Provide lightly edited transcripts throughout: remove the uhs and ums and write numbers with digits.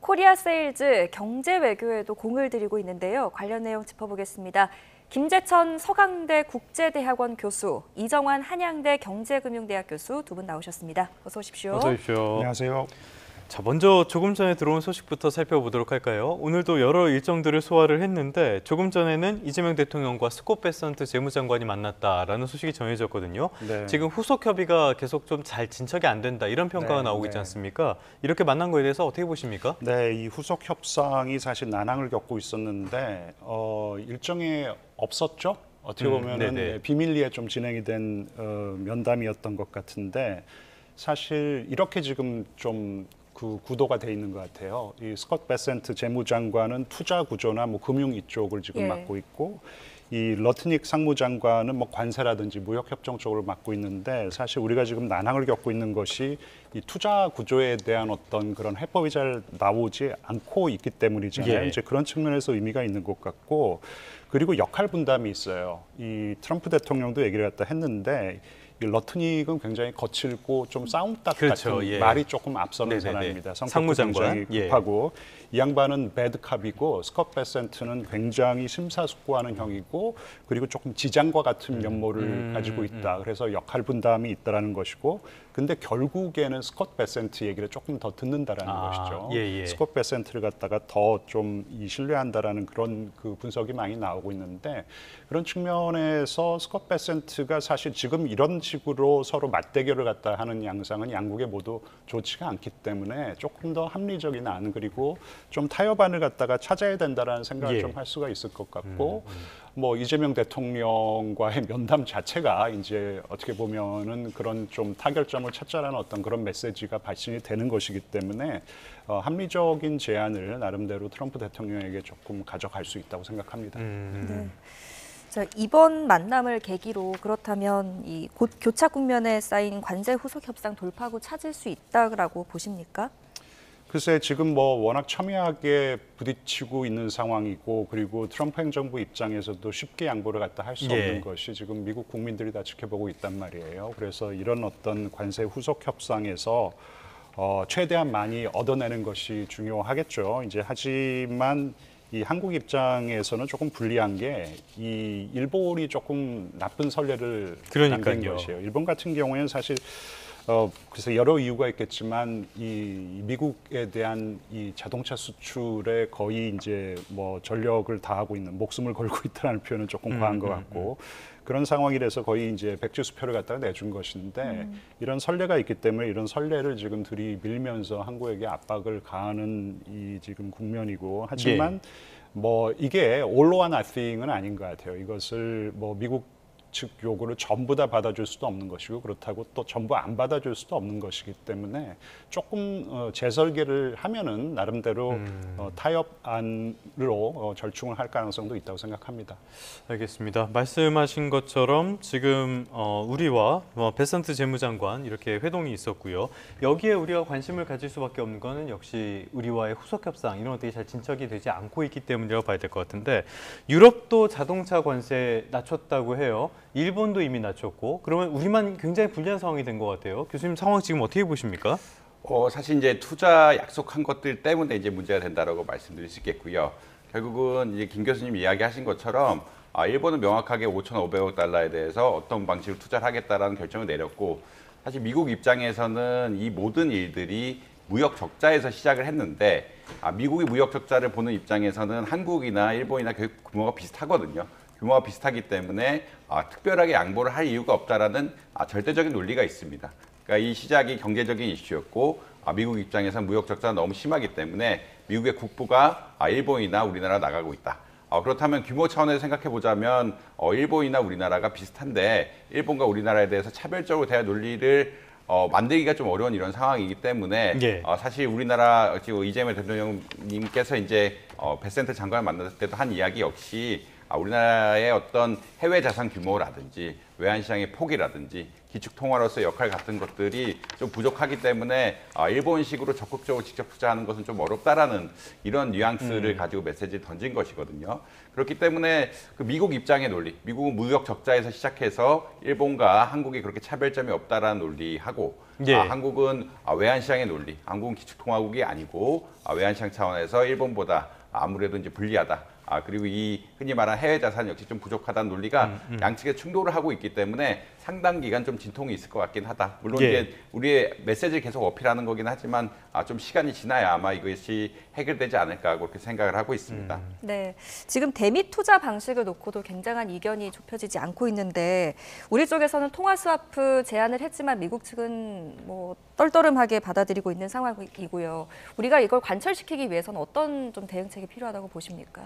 코리아 세일즈 경제 외교에도 공을 들이고 있는데요. 관련 내용 짚어보겠습니다. 김재천 서강대 국제대학원 교수, 이정환 한양대 경제금융대학 교수 두 분 나오셨습니다. 어서 오십시오. 어서 오십시오. 안녕하세요. 자, 먼저 조금 전에 들어온 소식부터 살펴보도록 할까요? 오늘도 여러 일정들을 소화를 했는데 조금 전에는 이재명 대통령과 스콧 베선트 재무장관이 만났다라는 소식이 전해졌거든요. 네. 지금 후속 협의가 계속 좀 잘 진척이 안 된다 이런 평가가 나오고 있지 않습니까? 이렇게 만난 거에 대해서 어떻게 보십니까? 네, 이 후속 협상이 사실 난항을 겪고 있었는데 일정에 없었죠. 어떻게 보면은 비밀리에 좀 진행이 된 면담이었던 것 같은데 사실 이렇게 지금 좀 그 구도가 돼 있는 것 같아요. 이 스콧 베센트 재무장관은 투자 구조나 뭐 금융 이쪽을 지금 맡고 있고, 이 러트닉 상무장관은 뭐 관세라든지 무역 협정 쪽을 맡고 있는데 사실 우리가 지금 난항을 겪고 있는 것이 이 투자 구조에 대한 어떤 그런 해법이 잘 나오지 않고 있기 때문이잖아요. 이제 그런 측면에서 의미가 있는 것 같고, 그리고 역할 분담이 있어요. 이 트럼프 대통령도 얘기를 갖다 했는데. 이 러트닉은 굉장히 거칠고 좀 싸움닭 같은 말이 조금 앞서는 사람입니다. 상무장관. 굉장히 급하고 이 양반은 배드캅이고 스콧 베센트는 굉장히 심사숙고하는 형이고 그리고 조금 지장과 같은 면모를 가지고 있다. 그래서 역할 분담이 있다라는 것이고 근데 결국에는 스콧 베센트 얘기를 조금 더 듣는다라는 것이죠. 스콧 베센트를 갖다가 더 좀 신뢰한다라는 그런 그 분석이 많이 나오고 있는데 그런 측면에서 스콧 베센트가 사실 지금 이런 식으로 서로 맞대결을 갖다 하는 양상은 양국에 모두 좋지가 않기 때문에 조금 더 합리적인 안 그리고 좀 타협안을 갖다가 찾아야 된다라는 생각을 좀 할 수가 있을 것 같고 뭐 이재명 대통령과의 면담 자체가 이제 어떻게 보면은 그런 좀 타결점을 찾자라는 어떤 그런 메시지가 발신이 되는 것이기 때문에 합리적인 제안을 나름대로 트럼프 대통령에게 조금 가져갈 수 있다고 생각합니다. 네. 자, 이번 만남을 계기로 그렇다면 이 곧 교착 국면에 쌓인 관세 후속 협상 돌파구 찾을 수 있다고 보십니까? 글쎄 지금 뭐 워낙 첨예하게 부딪히고 있는 상황이고 그리고 트럼프 행정부 입장에서도 쉽게 양보를 갖다 할 수 없는 것이 지금 미국 국민들이 다 지켜보고 있단 말이에요. 그래서 이런 어떤 관세 후속 협상에서 최대한 많이 얻어내는 것이 중요하겠죠. 이제 하지만 이 한국 입장에서는 조금 불리한 게 이 일본이 조금 나쁜 선례를 남긴 것이에요. 일본 같은 경우에는 사실 그래서 여러 이유가 있겠지만 이 미국에 대한 이 자동차 수출에 거의 이제 뭐 전력을 다하고 있는 목숨을 걸고 있다는 표현은 조금 과한 것 같고 그런 상황이라서 거의 이제 백지수표를 갖다가 내준 것인데 이런 선례가 있기 때문에 이런 선례를 지금 들이밀면서 한국에게 압박을 가하는 이 지금 국면이고 하지만 뭐 이게 all or nothing은 아닌 것 같아요. 이것을 뭐 미국 측 요구를 전부 다 받아줄 수도 없는 것이고 그렇다고 또 전부 안 받아줄 수도 없는 것이기 때문에 조금 재설계를 하면은 나름대로 타협안으로 절충을 할 가능성도 있다고 생각합니다. 알겠습니다. 말씀하신 것처럼 지금 우리와 베선트 재무장관 이렇게 회동이 있었고요. 여기에 우리가 관심을 가질 수밖에 없는 거는 역시 우리와의 후속 협상 이런 것들이 잘 진척이 되지 않고 있기 때문이라고 봐야 될 것 같은데 유럽도 자동차 관세 낮췄다고 해요. 일본도 이미 낮췄고 그러면 우리만 굉장히 불리한 상황이 된 것 같아요. 교수님 상황 지금 어떻게 보십니까? 사실 이제 투자 약속한 것들 때문에 이제 문제가 된다라고 말씀드릴 수 있겠고요. 결국은 이제 김 교수님 이야기하신 것처럼 일본은 명확하게 5,500억 달러에 대해서 어떤 방식으로 투자를 하겠다라는 결정을 내렸고 사실 미국 입장에서는 이 모든 일들이 무역 적자에서 시작을 했는데 미국이 무역 적자를 보는 입장에서는 한국이나 일본이나 규모가 비슷하거든요. 규모가 비슷하기 때문에 특별하게 양보를 할 이유가 없다라는 절대적인 논리가 있습니다. 그러니까 이 시작이 경제적인 이슈였고 미국 입장에서는 무역 적자가 너무 심하기 때문에 미국의 국부가 일본이나 우리나라 나가고 있다. 그렇다면 규모 차원에서 생각해 보자면 일본이나 우리나라가 비슷한데 일본과 우리나라에 대해서 차별적으로 대할 논리를 만들기가 좀 어려운 이런 상황이기 때문에 사실 우리나라 지금 이재명 대통령님께서 이제 베센트 장관을 만났을 때도 한 이야기 역시 우리나라의 어떤 해외 자산 규모라든지 외환 시장의 폭이라든지 기축 통화로서의 역할 같은 것들이 좀 부족하기 때문에 일본식으로 적극적으로 직접 투자하는 것은 좀 어렵다라는 이런 뉘앙스를 가지고 메시지를 던진 것이거든요. 그렇기 때문에 그 미국 입장의 논리, 미국은 무역 적자에서 시작해서 일본과 한국이 그렇게 차별점이 없다라는 논리하고 예. 한국은 외환 시장의 논리, 한국은 기축 통화국이 아니고 외환 시장 차원에서 일본보다 아무래도 이제 불리하다. 그리고 이 흔히 말하는 해외 자산 역시 좀 부족하다는 논리가 양측에 충돌을 하고 있기 때문에 상당 기간 좀 진통이 있을 것 같긴 하다. 물론 예. 이제 우리의 메시지를 계속 어필하는 거긴 하지만 좀 시간이 지나야 아마 이것이 해결되지 않을까 그렇게 생각을 하고 있습니다. 네, 지금 대미 투자 방식을 놓고도 굉장한 이견이 좁혀지지 않고 있는데 우리 쪽에서는 통화 스와프 제안을 했지만 미국 측은 뭐 떨떠름하게 받아들이고 있는 상황이고요. 우리가 이걸 관철시키기 위해서는 어떤 좀 대응책이 필요하다고 보십니까?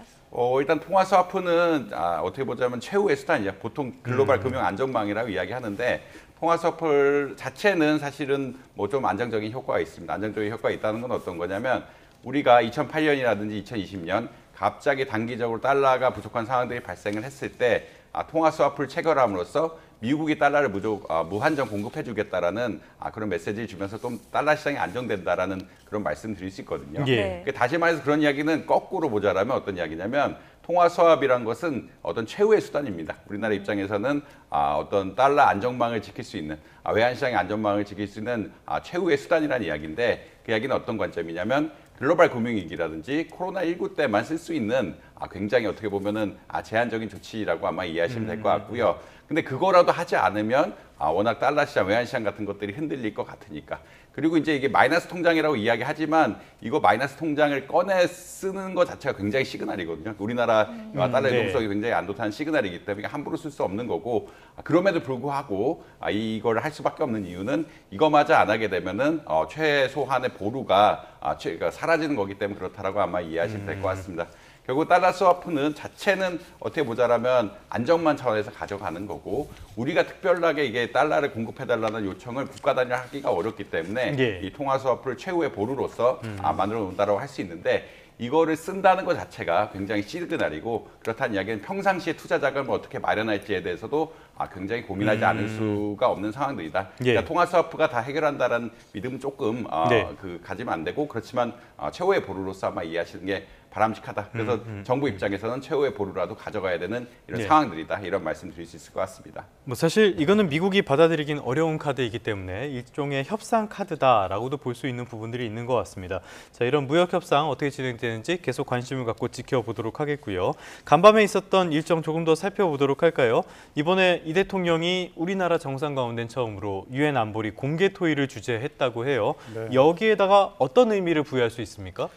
일단 통화 스와프는 어떻게 보자면 최후의 수단이죠. 보통 글로벌 금융 안전망이라고 이야기하는데 통화 스와프 자체는 사실은 뭐 좀 안정적인 효과가 있습니다. 안정적인 효과가 있다는 건 어떤 거냐면 우리가 2008년이라든지 2020년 갑자기 단기적으로 달러가 부족한 상황들이 발생을 했을 때 통화 스와프를 체결함으로써 미국이 달러를 무한정 공급해주겠다라는 그런 메시지를 주면서 좀 달러 시장이 안정된다라는 그런 말씀을 드릴 수 있거든요. 예. 그러니까 다시 말해서 그런 이야기는 거꾸로 보자라면 어떤 이야기냐면 통화 스왑이란 것은 어떤 최후의 수단입니다. 우리나라 입장에서는 어떤 달러 안정망을 지킬 수 있는 외환 시장의 안정망을 지킬 수 있는 최후의 수단이라는 이야기인데 그 이야기는 어떤 관점이냐면 글로벌 금융위기라든지 코로나19 때만 쓸 수 있는 굉장히 어떻게 보면은 제한적인 조치라고 아마 이해하시면 될 것 같고요. 근데 그거라도 하지 않으면 워낙 달러 시장, 외환 시장 같은 것들이 흔들릴 것 같으니까. 그리고 이제 이게 마이너스 통장이라고 이야기하지만 이거 마이너스 통장을 꺼내 쓰는 것 자체가 굉장히 시그널이거든요. 우리나라 달러의 네. 동속이 굉장히 안 좋다는 시그널이기 때문에 함부로 쓸 수 없는 거고 그럼에도 불구하고 이걸 할 수밖에 없는 이유는 이거마저 안 하게 되면은 최소한의 보루가 그러니까 사라지는 거기 때문에 그렇다라고 아마 이해하시면 될 것 같습니다. 결국 달러 스와프는 자체는 어떻게 보자라면 안정만 차원에서 가져가는 거고 우리가 특별하게 이게 달러를 공급해달라는 요청을 국가 단위로 하기가 어렵기 때문에 예. 이 통화 스와프를 최후의 보루로서 만들어 놓는다고 할 수 있는데 이거를 쓴다는 것 자체가 굉장히 시그널이고 그렇다는 이야기는 평상시에 투자 자금을 어떻게 마련할지에 대해서도 굉장히 고민하지 않을 수가 없는 상황들이다. 예. 그러니까 통화 스와프가 다 해결한다라는 믿음은 조금 네. 가지면 안 되고 그렇지만 최후의 보루로서 아마 이해하시는 게 바람직하다. 그래서 정부 입장에서는 최후의 보루라도 가져가야 되는 이런 네. 상황들이다. 이런 말씀 드릴 수 있을 것 같습니다. 뭐 사실 이거는 미국이 받아들이긴 어려운 카드이기 때문에 일종의 협상 카드다라고도 볼 수 있는 부분들이 있는 것 같습니다. 자, 이런 무역 협상 어떻게 진행되는지 계속 관심을 갖고 지켜보도록 하겠고요. 간밤에 있었던 일정 조금 더 살펴보도록 할까요? 이번에 이 대통령이 우리나라 정상 가운데 처음으로 유엔 안보리 공개 토의를 주재했다고 해요. 네. 여기에다가 어떤 의미를 부여할 수 있습니까?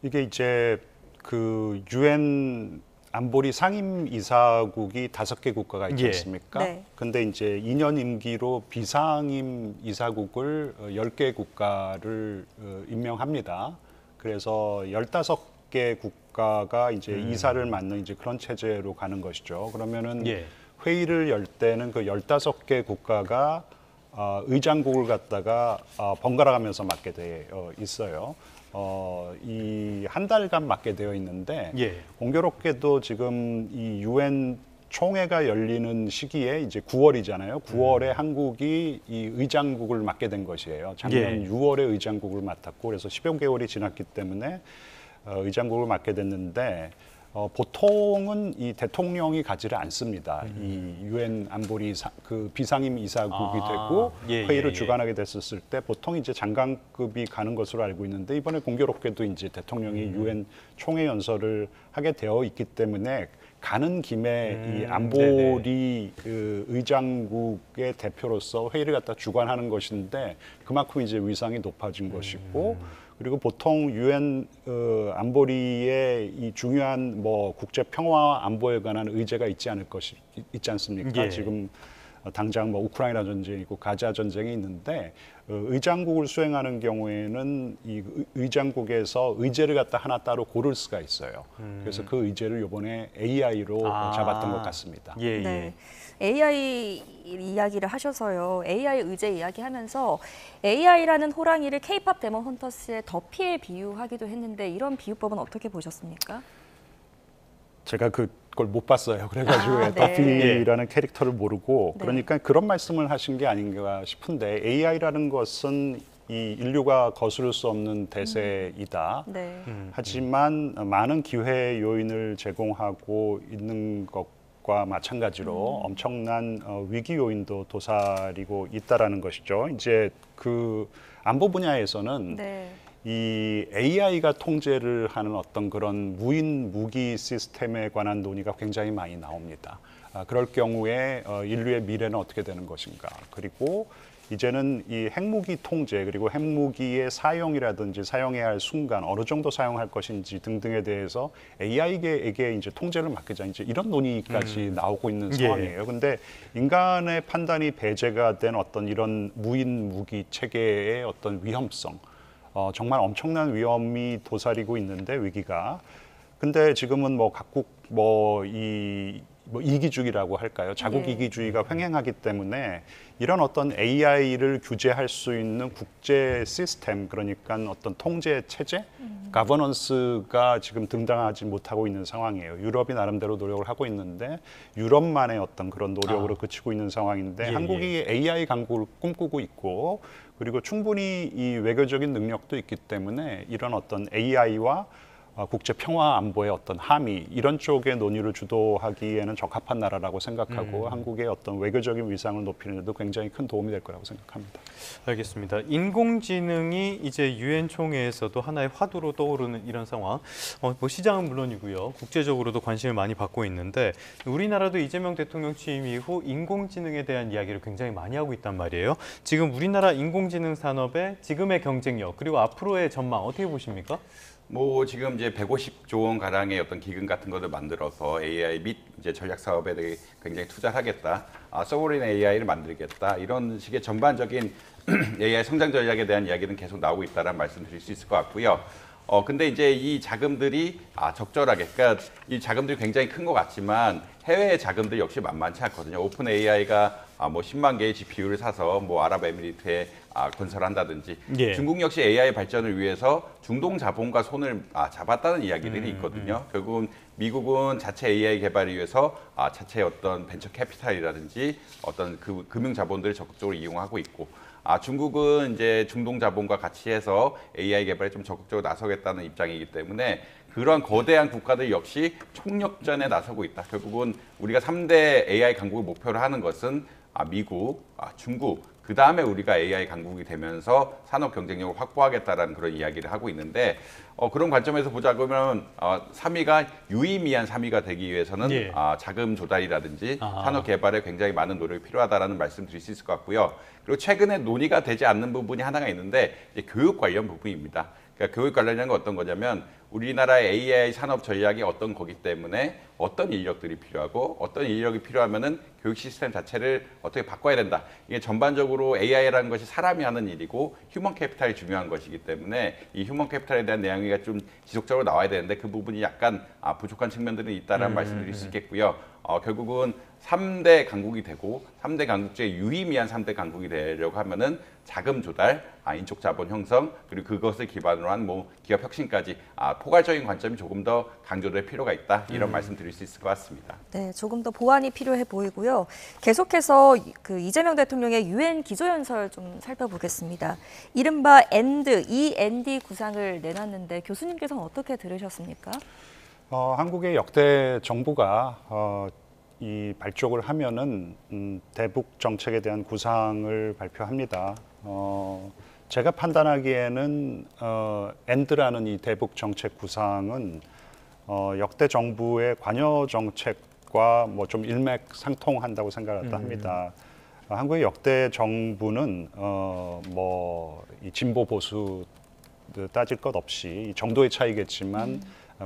이게 이제 그 유엔 안보리 상임 이사국이 5개 국가가 있지 예. 않습니까? 네. 근데 이제 2년 임기로 비상임 이사국을 10개 국가를 임명합니다. 그래서 15개 국가가 이제 이사를 맡는 이제 그런 체제로 가는 것이죠. 그러면은 예. 회의를 열 때는 그 15개 국가가 의장국을 갖다가 번갈아 가면서 맡게 되어 있어요. 이 한 달간 맡게 되어 있는데 예. 공교롭게도 지금 이 유엔 총회가 열리는 시기에 이제 9월이잖아요. 9월에 한국이 이 의장국을 맡게 된 것이에요. 작년 예. 6월에 의장국을 맡았고 그래서 10여 개월이 지났기 때문에 의장국을 맡게 됐는데 보통은 이 대통령이 가지를 않습니다. 이 유엔 안보리 그 비상임 이사국이 되고 예, 회의를 예, 예. 주관하게 됐었을 때 보통 이제 장관급이 가는 것으로 알고 있는데 이번에 공교롭게도 이제 대통령이 유엔 총회 연설을 하게 되어 있기 때문에 가는 김에 이 안보리 그 의장국의 대표로서 회의를 갖다 주관하는 것인데 그만큼 이제 위상이 높아진 것이고 그리고 보통 유엔 안보리의 이 중요한 뭐 국제 평화 안보에 관한 의제가 있지 않습니까? 예. 지금 당장 뭐 우크라이나 전쟁이고 가자 전쟁이 있는데 의장국을 수행하는 경우에는 이 의장국에서 의제를 갖다 하나 따로 고를 수가 있어요. 그래서 그 의제를 이번에 AI로 잡았던 것 같습니다. 예, 예. 네. AI 이야기를 하셔서요. AI 의제 이야기하면서 AI라는 호랑이를 K-팝 데몬 헌터스의 더피에 비유하기도 했는데 이런 비유법은 어떻게 보셨습니까? 제가 그걸 못 봤어요. 그래가지고 네. 더피라는 캐릭터를 모르고 네. 그러니까 그런 말씀을 하신 게 아닌가 싶은데 AI라는 것은 이 인류가 거스를 수 없는 대세이다. 네. 하지만 많은 기회 요인을 제공하고 있는 것과 마찬가지로 엄청난 위기 요인도 도사리고 있다라는 것이죠. 이제 그 안보 분야에서는 네. 이 AI가 통제를 하는 어떤 그런 무인 무기 시스템에 관한 논의가 굉장히 많이 나옵니다. 그럴 경우에 인류의 미래는 어떻게 되는 것인가. 그리고 이제는 이 핵무기 통제 그리고 핵무기의 사용이라든지 사용해야 할 순간 어느 정도 사용할 것인지 등등에 대해서 AI에게 이제 통제를 맡기자 이제 이런 논의까지 나오고 있는 상황이에요. 근데 인간의 판단이 배제가 된 어떤 이런 무인 무기 체계의 어떤 위험성, 정말 엄청난 위험이 도사리고 있는데 위기가. 근데 지금은 뭐 각국 뭐 이기주의라고 할까요? 자국 예. 이기주의가 횡행하기 때문에 이런 어떤 AI를 규제할 수 있는 국제 시스템, 그러니까 어떤 통제 체제, 가버넌스가 지금 등장하지 못하고 있는 상황이에요. 유럽이 나름대로 노력을 하고 있는데 유럽만의 어떤 그런 노력으로 그치고 있는 상황인데 예, 한국이 AI 강국을 꿈꾸고 있고 그리고 충분히 이 외교적인 능력도 있기 때문에 이런 어떤 AI와 국제 평화 안보의 어떤 함의 이런 쪽의 논의를 주도하기에는 적합한 나라라고 생각하고 한국의 어떤 외교적인 위상을 높이는 데도 굉장히 큰 도움이 될 거라고 생각합니다. 알겠습니다. 인공지능이 이제 유엔 총회에서도 하나의 화두로 떠오르는 이런 상황. 뭐 시장은 물론이고요. 국제적으로도 관심을 많이 받고 있는데 우리나라도 이재명 대통령 취임 이후 인공지능에 대한 이야기를 굉장히 많이 하고 있단 말이에요. 지금 우리나라 인공지능 산업의 지금의 경쟁력 그리고 앞으로의 전망 어떻게 보십니까? 뭐 지금 이제 150조 원 가량의 어떤 기금 같은 것을 만들어서 AI 및 이제 전략 사업에 대해 굉장히 투자하겠다, 소버린 AI를 만들겠다 이런 식의 전반적인 AI 성장 전략에 대한 이야기는 계속 나오고 있다는 말씀드릴 수 있을 것 같고요. 근데 이제 이 자금들이 적절하게, 그러니까 이 자금들이 굉장히 큰 것 같지만 해외의 자금들 역시 만만치 않거든요. 오픈 AI가 뭐 10만 개의 GPU를 사서 뭐 아랍에미리트에 건설한다든지 예. 중국 역시 AI 발전을 위해서 중동 자본과 손을 잡았다는 이야기들이 있거든요. 결국은 미국은 자체 AI 개발을 위해서 자체 어떤 벤처 캐피탈이라든지 어떤 그 금융 자본들을 적극적으로 이용하고 있고 중국은 이제 중동 자본과 같이 해서 AI 개발에 좀 적극적으로 나서겠다는 입장이기 때문에 그런 거대한 국가들 역시 총력전에 나서고 있다. 결국은 우리가 3대 AI 강국을 목표로 하는 것은 미국, 중국, 그 다음에 우리가 AI 강국이 되면서 산업 경쟁력을 확보하겠다라는 그런 이야기를 하고 있는데 그런 관점에서 보자 그러면 3위가 유의미한 3위가 되기 위해서는 예. 자금 조달이라든지 산업 개발에 굉장히 많은 노력이 필요하다라는 말씀 드릴 수 있을 것 같고요. 그리고 최근에 논의가 되지 않는 부분이 하나가 있는데 이제 교육 관련 부분입니다. 그러니까 교육 관련된 건 어떤 거냐면 우리나라의 AI 산업 전략이 어떤 거기 때문에 어떤 인력들이 필요하고 어떤 인력이 필요하면은 교육 시스템 자체를 어떻게 바꿔야 된다. 이게 전반적으로 AI라는 것이 사람이 하는 일이고 휴먼 캐피탈이 중요한 것이기 때문에 이 휴먼 캐피탈에 대한 내용이 좀 지속적으로 나와야 되는데 그 부분이 약간 부족한 측면들이 있다라는 말씀드릴 수 있겠고요. 결국은 3대 강국이 되고 3대 강국 중에 유의미한 3대 강국이 되려고 하면은 자금 조달, 인적 자본 형성, 그리고 그것을 기반으로 한 뭐 기업 혁신까지 포괄적인 관점이 조금 더 강조될 필요가 있다. 이런 말씀 드릴 수 있을 것 같습니다. 네, 조금 더 보완이 필요해 보이고요. 계속해서 그 이재명 대통령의 유엔 기조연설 좀 살펴보겠습니다. 이른바 END 구상을 내놨는데 교수님께서는 어떻게 들으셨습니까? 한국의 역대 정부가 이 발족을 하면은 대북 정책에 대한 구상을 발표합니다. 제가 판단하기에는 엔드라는 이 대북 정책 구상은 역대 정부의 관여 정책과 뭐 좀 일맥상통한다고 생각을 합니다. 한국의 역대 정부는 뭐 이 진보 보수 따질 것 없이 이 정도의 차이겠지만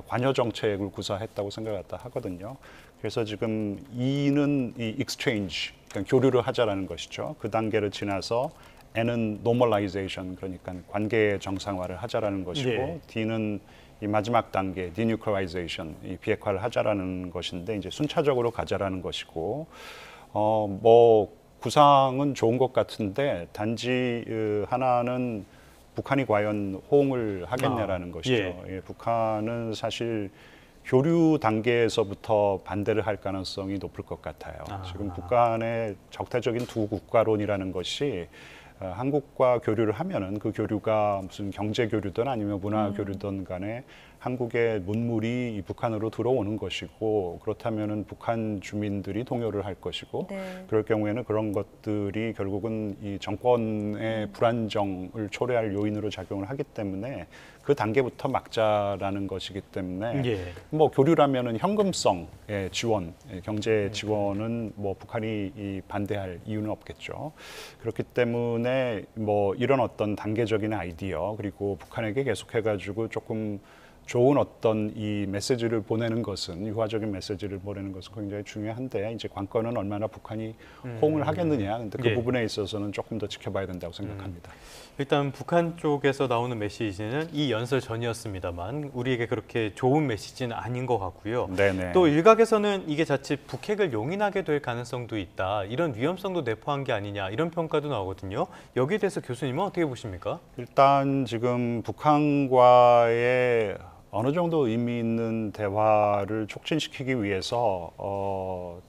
관여 정책을 구사했다고 생각을 하거든요. 그래서 지금 E는 이 exchange, 그러니까 교류를 하자라는 것이죠. 그 단계를 지나서 N은 normalization, 그러니까 관계 정상화를 하자라는 것이고, 예. D는 이 마지막 단계 denuclearization, 이 비핵화를 하자라는 것인데 이제 순차적으로 가자라는 것이고, 뭐 구상은 좋은 것 같은데 단지 하나는 북한이 과연 호응을 하겠냐라는 것이죠. 예. 북한은 사실 교류 단계에서부터 반대를 할 가능성이 높을 것 같아요. 지금 북한의 적대적인 두 국가론이라는 것이 한국과 교류를 하면은 그 교류가 무슨 경제 교류든 아니면 문화 교류든 간에 한국의 문물이 이 북한으로 들어오는 것이고 그렇다면은 북한 주민들이 동요를 할 것이고 네. 그럴 경우에는 그런 것들이 결국은 이 정권의 불안정을 초래할 요인으로 작용을 하기 때문에 그 단계부터 막자라는 것이기 때문에 예. 뭐 교류라면은 현금성의 지원, 경제 지원은 뭐 북한이 이 반대할 이유는 없겠죠. 그렇기 때문에 뭐 이런 어떤 단계적인 아이디어 그리고 북한에게 계속해가지고 조금 좋은 어떤 이 메시지를 보내는 것은 유화적인 메시지를 보내는 것은 굉장히 중요한데 이제 관건은 얼마나 북한이 호응을 하겠느냐. 근데 그 예. 부분에 있어서는 조금 더 지켜봐야 된다고 생각합니다. 일단 북한 쪽에서 나오는 메시지는 이 연설 전이었습니다만 우리에게 그렇게 좋은 메시지는 아닌 것 같고요. 네네. 또 일각에서는 이게 자칫 북핵을 용인하게 될 가능성도 있다. 이런 위험성도 내포한 게 아니냐 이런 평가도 나오거든요. 여기에 대해서 교수님은 어떻게 보십니까? 일단 지금 북한과의 어느 정도 의미 있는 대화를 촉진시키기 위해서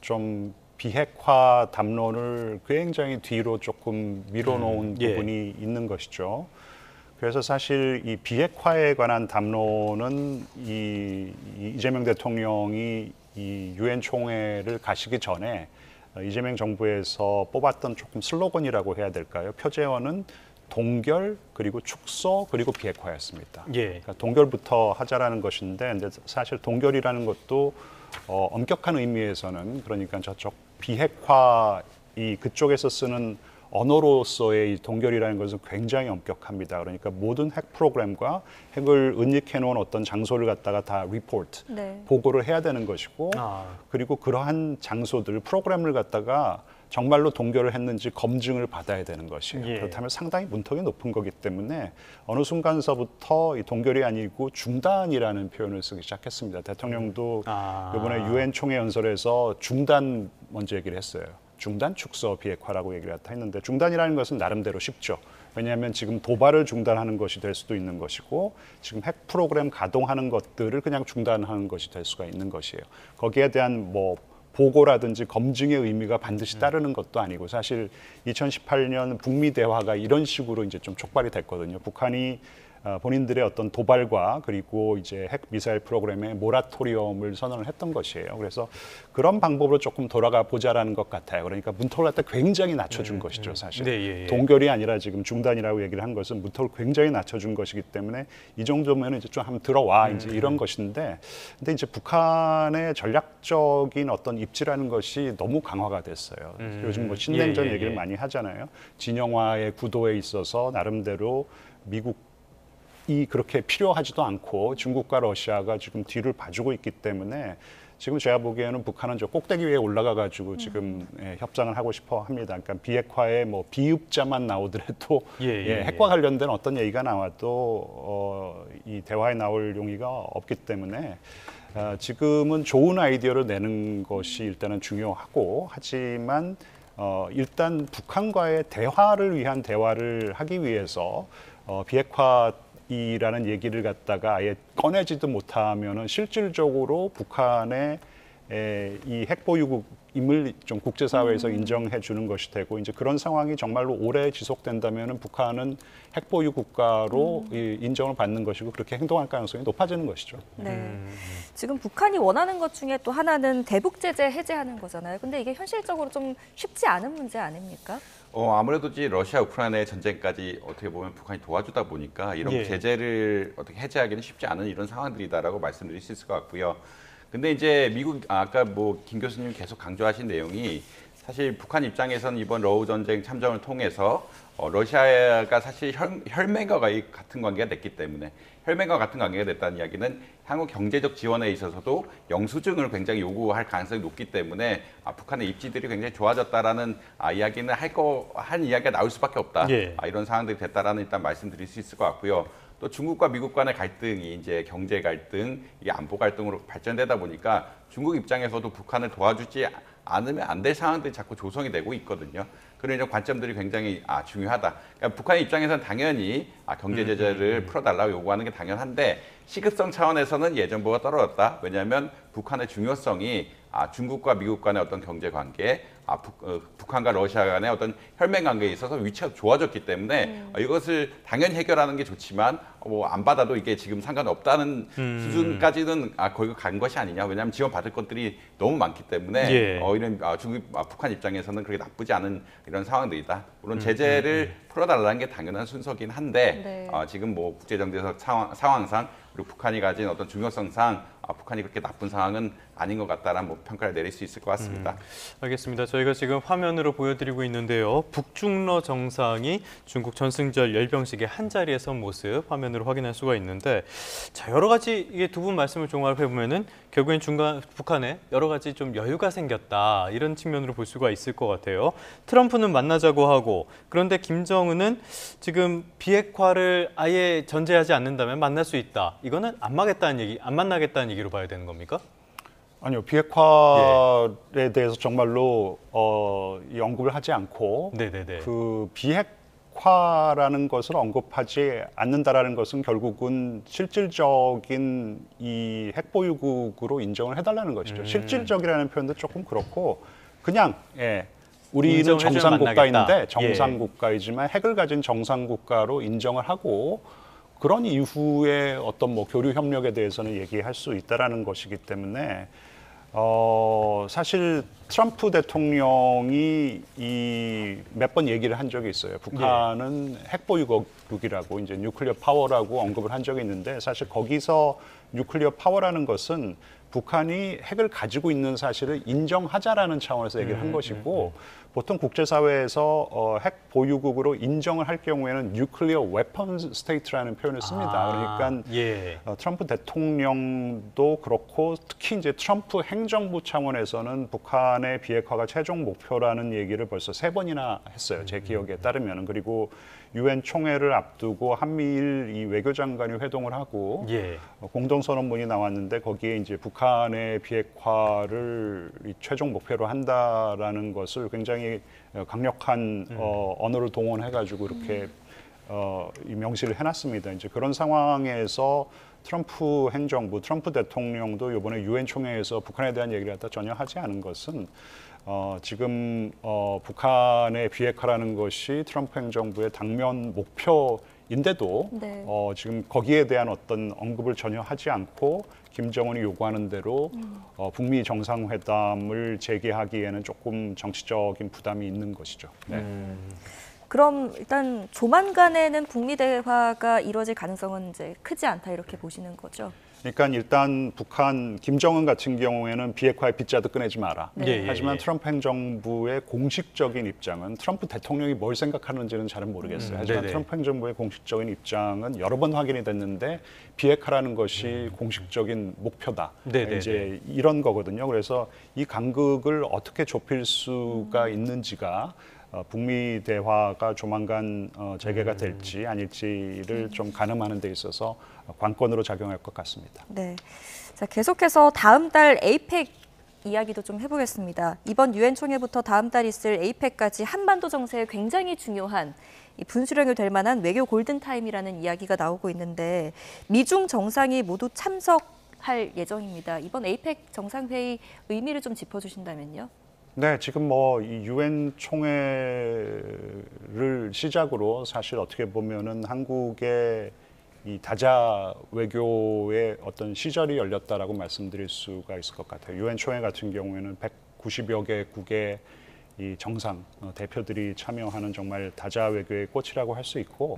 좀 비핵화 담론을 굉장히 뒤로 조금 밀어놓은 예. 부분이 있는 것이죠. 그래서 사실 이 비핵화에 관한 담론은 이재명 대통령이 이 유엔 총회를 가시기 전에 이재명 정부에서 뽑았던 조금 슬로건이라고 해야 될까요? 표제어는 동결 그리고 축소 그리고 비핵화였습니다. 예. 그러니까 동결부터 하자라는 것인데 근데 사실 동결이라는 것도 엄격한 의미에서는 그러니까 저쪽 비핵화 이 그쪽에서 쓰는 언어로서의 이 동결이라는 것은 굉장히 엄격합니다. 그러니까 모든 핵 프로그램과 핵을 은닉해 놓은 어떤 장소를 갖다가 다 리포트 네. 보고를 해야 되는 것이고 그리고 그러한 장소들 프로그램을 갖다가 정말로 동결을 했는지 검증을 받아야 되는 것이에요. 예. 그렇다면 상당히 문턱이 높은 거기 때문에 어느 순간서부터 이 동결이 아니고 중단이라는 표현을 쓰기 시작했습니다. 대통령도 이번에 유엔 총회 연설에서 중단 먼저 얘기를 했어요. 중단, 축소, 비핵화라고 얘기를 했는데 중단이라는 것은 나름대로 쉽죠. 왜냐하면 지금 도발을 중단하는 것이 될 수도 있는 것이고 지금 핵 프로그램 가동하는 것들을 그냥 중단하는 것이 될 수가 있는 것이에요. 거기에 대한 뭐 보고라든지 검증의 의미가 반드시 따르는 것도 아니고 사실 2018년 북미 대화가 이런 식으로 이제 좀 촉발이 됐거든요. 북한이 본인들의 어떤 도발과 그리고 이제 핵 미사일 프로그램의 모라토리엄을 선언을 했던 것이에요. 그래서 그런 방법으로 조금 돌아가 보자라는 것 같아요. 그러니까 문턱을 갖다 굉장히 낮춰준 것이죠, 사실. 네, 예. 동결이 아니라 지금 중단이라고 얘기를 한 것은 문턱을 굉장히 낮춰준 것이기 때문에 이 정도면 이제 좀 한번 들어와 이제 이런 것인데, 근데 이제 북한의 전략적인 어떤 입지라는 것이 너무 강화가 됐어요. 요즘 뭐 신냉전 얘기를 많이 하잖아요. 진영화의 구도에 있어서 나름대로 미국 이 그렇게 필요하지도 않고 중국과 러시아가 지금 뒤를 봐주고 있기 때문에 지금 제가 보기에는 북한은 저 꼭대기 위에 올라가 가지고 지금 협상을 하고 싶어 합니다. 그러니까 비핵화에 뭐 비읍자만 나오더라도 핵과 관련된 어떤 얘기가 나와도 이 대화에 나올 용의가 없기 때문에 지금은 좋은 아이디어를 내는 것이 일단은 중요하고 하지만 일단 북한과의 대화를 위한 대화를 하기 위해서 비핵화 이라는 얘기를 갖다가 아예 꺼내지도 못하면은 실질적으로 북한의 이 핵보유국임을 좀 국제사회에서 인정해 주는 것이 되고 이제 그런 상황이 정말로 오래 지속된다면은 북한은 핵보유 국가로 인정을 받는 것이고 그렇게 행동할 가능성이 높아지는 것이죠. 네. 지금 북한이 원하는 것 중에 또 하나는 대북 제재 해제하는 거잖아요. 근데 이게 현실적으로 좀 쉽지 않은 문제 아닙니까? 아무래도 이제 러시아 우크라이나의 전쟁까지 어떻게 보면 북한이 도와주다 보니까 이런 제재를 어떻게 해제하기는 쉽지 않은 이런 상황들이다라고 말씀드릴 수 있을 것 같고요. 근데 이제 미국 아까 뭐 김 교수님 계속 강조하신 내용이 사실 북한 입장에서는 이번 러우 전쟁 참전을 통해서 러시아가 사실 혈맹과 같은 관계가 됐기 때문에 혈맹과 같은 관계가 됐다는 이야기는 한국 경제적 지원에 있어서도 영수증을 굉장히 요구할 가능성이 높기 때문에 북한의 입지들이 굉장히 좋아졌다라는 이야기는 한 이야기가 나올 수밖에 없다. 이런 상황들이 됐다라는 일단 말씀드릴 수 있을 것 같고요. 또 중국과 미국 간의 갈등이 이제 경제 갈등, 이게 안보 갈등으로 발전되다 보니까 중국 입장에서도 북한을 도와주지 않으면 안 될 상황들이 자꾸 조성이 되고 있거든요. 그런 이런 관점들이 굉장히 중요하다. 그러니까 북한 입장에서는 당연히 경제 제재를 풀어달라고 요구하는 게 당연한데 시급성 차원에서는 예전보다 떨어졌다. 왜냐하면 북한의 중요성이 중국과 미국 간의 어떤 경제 관계, 북한과 러시아 간의 어떤 혈맹 관계에 있어서 위치가 좋아졌기 때문에 이것을 당연히 해결하는 게 좋지만 뭐 안 받아도 이게 지금 상관없다는 수준까지는 거기 간 것이 아니냐. 왜냐하면 지원받을 것들이 너무 많기 때문에 예. 이런 북한 입장에서는 그렇게 나쁘지 않은 이런 상황들이다. 물론 제재를 풀어달라는 게 당연한 순서긴 한데 네. 지금 뭐 국제정세적 상황상 그리고 북한이 가진 어떤 중요성상 북한이 그렇게 나쁜 상황은 아닌 것 같다라는 뭐 평가를 내릴 수 있을 것 같습니다. 알겠습니다. 저희가 지금 화면으로 보여드리고 있는데요. 북중러 정상이 중국 전승절 열병식의 한 자리에 선 모습 화면으로 확인할 수가 있는데, 자, 여러 가지 이게 두 분 말씀을 종합해 보면은 결국엔 북한에 여러 가지 좀 여유가 생겼다 이런 측면으로 볼 수가 있을 것 같아요. 트럼프는 만나자고 하고, 그런데 김정은은 지금 비핵화를 아예 전제하지 않는다면 만날 수 있다. 이거는 안 만나겠다는 얘기로 봐야 되는 겁니까? 아니요, 비핵화에 대해서 정말로 이 언급을 하지 않고 네네네. 그 비핵화라는 것을 언급하지 않는다라는 것은 결국은 실질적인 이 핵보유국으로 인정을 해달라는 것이죠. 실질적이라는 표현도 조금 그렇고 그냥 우리는 인정해주면 정상국가인데 만나겠다. 정상국가이지만 핵을 가진 정상국가로 인정을 하고 그런 이후에 어떤 뭐 교류 협력에 대해서는 얘기할 수 있다라는 것이기 때문에 사실 트럼프 대통령이 몇 번 얘기를 한 적이 있어요. 북한은 핵보유국이라고 이제 뉴클리어 파워라고 언급을 한 적이 있는데 사실 거기서 뉴클리어 파워라는 것은 북한이 핵을 가지고 있는 사실을 인정하자라는 차원에서 얘기를 한 것이고 보통 국제사회에서 핵 보유국으로 인정을 할 경우에는 뉴클리어 웨펀 스테이트라는 표현을 씁니다. 그러니까 트럼프 대통령도 그렇고 특히 이제 트럼프 행정부 차원에서는 북한의 비핵화가 최종 목표라는 얘기를 벌써 3번이나 했어요. 제 기억에 따르면. 그리고 유엔 총회를 앞두고 한미일 이 외교장관이 회동을 하고 공동선언문이 나왔는데 거기에 이제 북한의 비핵화를 최종 목표로 한다라는 것을 굉장히 강력한 언어를 동원해가지고 이렇게 이 명시를 해놨습니다. 이제 그런 상황에서 트럼프 행정부, 트럼프 대통령도 이번에 유엔 총회에서 북한에 대한 얘기를 갖다 전혀 하지 않은 것은 지금 북한의 비핵화라는 것이 트럼프 행정부의 당면 목표인데도 지금 거기에 대한 어떤 언급을 전혀 하지 않고 김정은이 요구하는 대로 북미 정상회담을 재개하기에는 조금 정치적인 부담이 있는 것이죠. 네. 그럼 일단 조만간에는 북미 대화가 이루어질 가능성은 이제 크지 않다 이렇게 보시는 거죠? 그러니까 일단 북한 김정은 같은 경우에는 비핵화의 빗자루 꺼내지 마라. 하지만 트럼프 행정부의 공식적인 입장은 트럼프 대통령이 뭘 생각하는지는 잘은 모르겠어요. 하지만 트럼프 행정부의 공식적인 입장은 여러 번 확인이 됐는데 비핵화라는 것이 공식적인 목표다. 이제 이런 거거든요. 그래서 이 간극을 어떻게 좁힐 수가 있는지가 북미 대화가 조만간 재개가 될지 아닐지를 좀 가늠하는 데 있어서 관건으로 작용할 것 같습니다. 네. 자, 계속해서 다음 달 에이펙 이야기도 좀 해보겠습니다. 이번 유엔 총회부터 다음 달 있을 에이펙까지 한반도 정세에 굉장히 중요한 이 분수령이 될 만한 외교 골든타임이라는 이야기가 나오고 있는데 미중 정상이 모두 참석할 예정입니다. 이번 에이펙 정상회의 의미를 좀 짚어주신다면요. 네, 지금 뭐 이 유엔 총회를 시작으로 사실 어떻게 보면은 한국의 이 다자 외교의 어떤 시절이 열렸다라고 말씀드릴 수가 있을 것 같아요. 유엔 총회 같은 경우에는 190여 개국의 이 정상 대표들이 참여하는 정말 다자 외교의 꽃이라고 할 수 있고,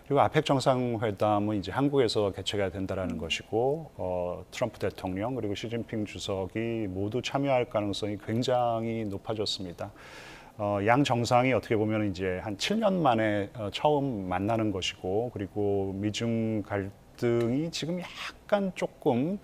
그리고 아펙 정상회담은 이제 한국에서 개최가 된다라는 것이고, 트럼프 대통령 그리고 시진핑 주석이 모두 참여할 가능성이 굉장히 높아졌습니다. 양 정상이 어떻게 보면 이제 한 7년 만에 처음 만나는 것이고, 그리고 미중 갈등이 지금 약간 조금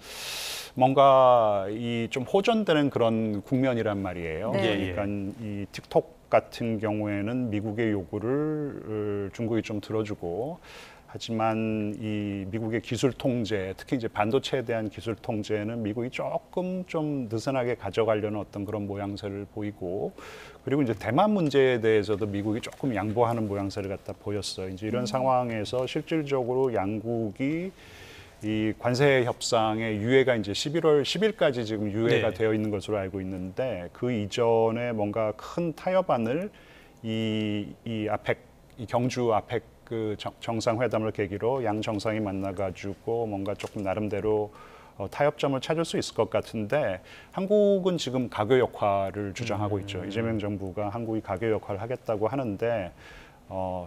뭔가 이 좀 호전되는 그런 국면이란 말이에요. 그러니까 이 틱톡 같은 경우에는 미국의 요구를 중국이 좀 들어주고, 하지만 이 미국의 기술 통제, 특히 이제 반도체에 대한 기술 통제는 미국이 조금 좀 느슨하게 가져가려는 어떤 그런 모양새를 보이고, 그리고 이제 대만 문제에 대해서도 미국이 조금 양보하는 모양새를 갖다 보였어요. 이제 이런 상황에서 실질적으로 양국이 이 관세 협상의 유예가 이제 11월 10일까지 지금 유예가 되어 있는 것으로 알고 있는데, 그 이전에 뭔가 큰 타협안을 이 아펙, 이 경주 아펙 그 정상회담을 계기로 양 정상이 만나가지고 뭔가 조금 나름대로 타협점을 찾을 수 있을 것 같은데, 한국은 지금 가교 역할을 주장하고 있죠. 이재명 정부가 한국이 가교 역할을 하겠다고 하는데,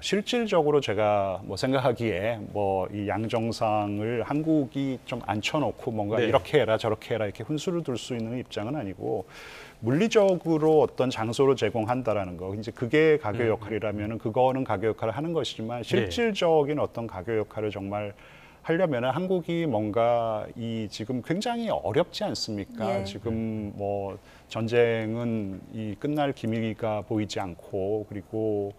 실질적으로 제가 뭐 생각하기에 뭐 이 양 정상을 한국이 좀 앉혀놓고 뭔가 이렇게 해라 저렇게 해라 이렇게 훈수를 둘 수 있는 입장은 아니고, 물리적으로 어떤 장소를 제공한다라는 거, 이제 그게 가교 역할이라면은 그거는 가교 역할을 하는 것이지만, 실질적인 어떤 가교 역할을 정말 하려면은 한국이 뭔가 이 지금 굉장히 어렵지 않습니까? 지금 뭐 전쟁은 이 끝날 기미가 보이지 않고, 그리고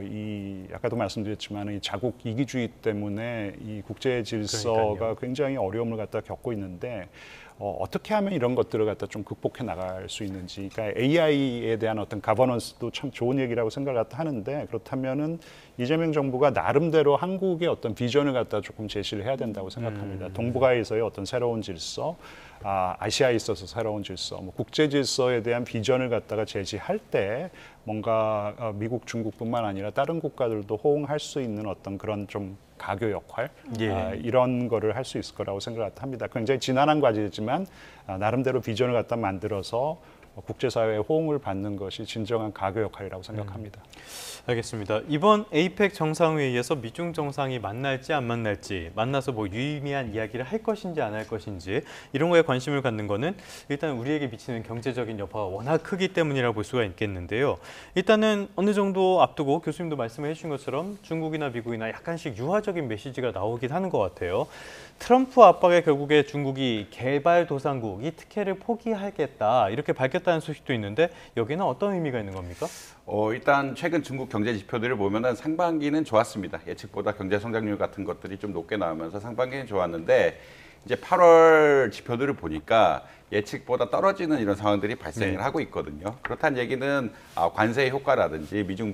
이 아까도 말씀드렸지만 이 자국 이기주의 때문에 이 국제 질서가 굉장히 어려움을 갖다 겪고 있는데, 어떻게 하면 이런 것들을 갖다 좀 극복해 나갈 수 있는지, 그러니까 AI에 대한 어떤 가버넌스도 참 좋은 얘기라고 생각을 갖다 하는데, 그렇다면은 이재명 정부가 나름대로 한국의 어떤 비전을 갖다 조금 제시를 해야 된다고 생각합니다. 동북아에서의 어떤 새로운 질서, 아시아에 있어서 새로운 질서, 뭐 국제 질서에 대한 비전을 갖다가 제시할 때 뭔가 미국, 중국뿐만 아니라 다른 국가들도 호응할 수 있는 어떤 그런 좀 가교 역할, 이런 거를 할 수 있을 거라고 생각을 합니다. 굉장히 지난한 과제지만 나름대로 비전을 갖다 만들어서 국제사회의 호응을 받는 것이 진정한 가교 역할이라고 생각합니다. 알겠습니다. 이번 에이펙 정상회의에서 미중 정상이 만날지 안 만날지, 만나서 뭐 유의미한 이야기를 할 것인지 안 할 것인지, 이런 거에 관심을 갖는 거는 일단 우리에게 미치는 경제적인 여파가 워낙 크기 때문이라고 볼 수가 있겠는데요. 일단은 어느 정도 앞두고 교수님도 말씀해 주신 것처럼 중국이나 미국이나 약간씩 유화적인 메시지가 나오긴 하는 것 같아요. 트럼프 압박에 결국에 중국이 개발도상국, 이 특혜를 포기하겠다 이렇게 밝혔다는 소식도 있는데, 여기는 어떤 의미가 있는 겁니까? 일단 최근 중국 경제 지표들을 보면은 상반기는 좋았습니다. 예측보다 경제 성장률 같은 것들이 좀 높게 나오면서 상반기는 좋았는데, 이제 8월 지표들을 보니까 예측보다 떨어지는 이런 상황들이 발생을 하고 있거든요. 그렇다는 얘기는 관세 효과라든지 미중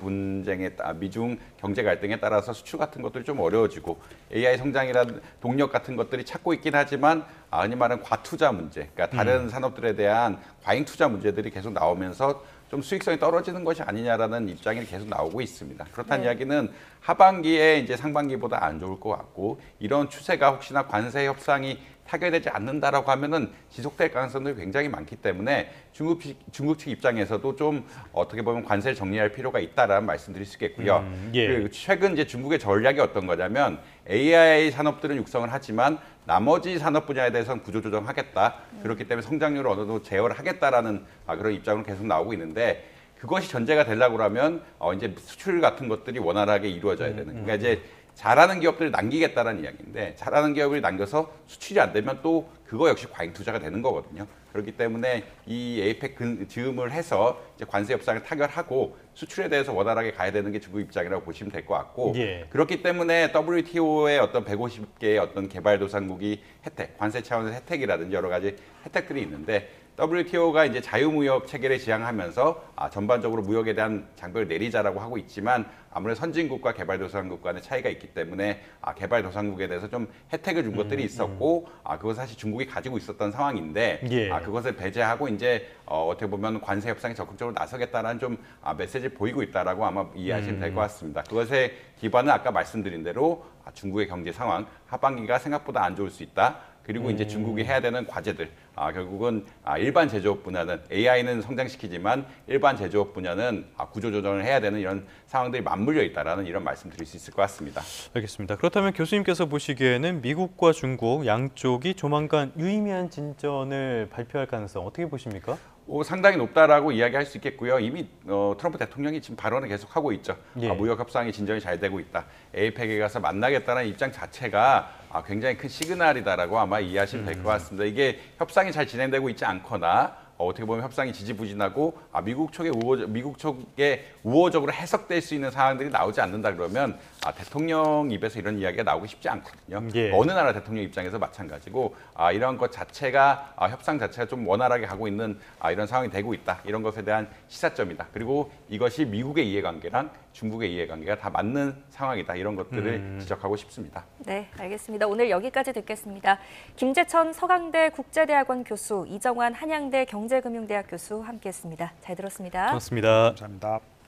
경제 갈등에 따라서 수출 같은 것들이 좀 어려워지고, AI 성장이라는 동력 같은 것들이 찾고 있긴 하지만, 흔히 말하는 과투자 문제, 그러니까 다른 산업들에 대한 과잉 투자 문제들이 계속 나오면서 좀 수익성이 떨어지는 것이 아니냐라는 입장이 계속 나오고 있습니다. 그렇다는 이야기는 하반기에 이제 상반기보다 안 좋을 것 같고, 이런 추세가 혹시나 관세 협상이 타결되지 않는다라고 하면은 지속될 가능성들이 굉장히 많기 때문에 중국 측 입장에서도 좀 어떻게 보면 관세를 정리할 필요가 있다라는 말씀드릴 수 있겠고요. 그리고 최근 이제 중국의 전략이 어떤 거냐면, AI 산업들은 육성을 하지만 나머지 산업 분야에 대해서는 구조조정하겠다. 그렇기 때문에 성장률을 어느 정도 제어를 하겠다라는 그런 입장으로 계속 나오고 있는데, 그것이 전제가 되려고 하면 이제 수출 같은 것들이 원활하게 이루어져야 되는. 그러니까 이제 잘하는 기업들을 남기겠다라는 이야기인데, 잘하는 기업을 남겨서 수출이 안 되면 또 그거 역시 과잉 투자가 되는 거거든요. 그렇기 때문에 이 에이펙 즈음을 해서 이제 관세 협상을 타결하고 수출에 대해서 원활하게 가야 되는 게 중국 입장이라고 보시면 될 것 같고, 그렇기 때문에 WTO의 어떤 150개의 어떤 개발도상국이 혜택, 관세 차원에서 혜택이라든지 여러 가지 혜택들이 있는데, WTO가 이제 자유무역 체계를 지향하면서 전반적으로 무역에 대한 장벽을 내리자라고 하고 있지만, 아무래도 선진국과 개발도상국 간의 차이가 있기 때문에 개발도상국에 대해서 좀 혜택을 준 것들이 있었고, 그것은 사실 중국이 가지고 있었던 상황인데, 그것을 배제하고 이제 어떻게 보면 관세 협상에 적극적으로 나서겠다라는 좀 메시지를 보이고 있다라고 아마 이해하시면 될 것 같습니다. 그것의 기반은 아까 말씀드린 대로 중국의 경제 상황, 하반기가 생각보다 안 좋을 수 있다. 그리고 이제 중국이 해야 되는 과제들, 결국은 일반 제조업 분야는 AI는 성장시키지만 일반 제조업 분야는 구조조정을 해야 되는 이런 상황들이 맞물려 있다라는 이런 말씀드릴 수 있을 것 같습니다. 알겠습니다. 그렇다면 교수님께서 보시기에는 미국과 중국 양쪽이 조만간 유의미한 진전을 발표할 가능성 어떻게 보십니까? 상당히 높다라고 이야기할 수 있겠고요. 이미 트럼프 대통령이 지금 발언을 계속하고 있죠. 무역 협상이 진전이 잘 되고 있다. 에이펙에 가서 만나겠다는 입장 자체가 굉장히 큰 시그널이다라고 아마 이해하시면 될 것 같습니다. 이게 협상이 잘 진행되고 있지 않거나 어떻게 보면 협상이 지지부진하고 미국 쪽에 우호적으로 해석될 수 있는 사항들이 나오지 않는다 그러면 대통령 입에서 이런 이야기가 나오고 싶지 않거든요. 예. 어느 나라 대통령 입장에서 마찬가지고 이런 것 자체가 협상 자체가 좀 원활하게 가고 있는 이런 상황이 되고 있다. 이런 것에 대한 시사점이다. 그리고 이것이 미국의 이해관계랑 중국의 이해관계가 다 맞는 상황이다. 이런 것들을 지적하고 싶습니다. 네, 알겠습니다. 오늘 여기까지 듣겠습니다. 김재천 서강대 국제대학원 교수, 이정환 한양대 경제금융대학 교수 함께했습니다. 잘 들었습니다. 고맙습니다. 감사합니다.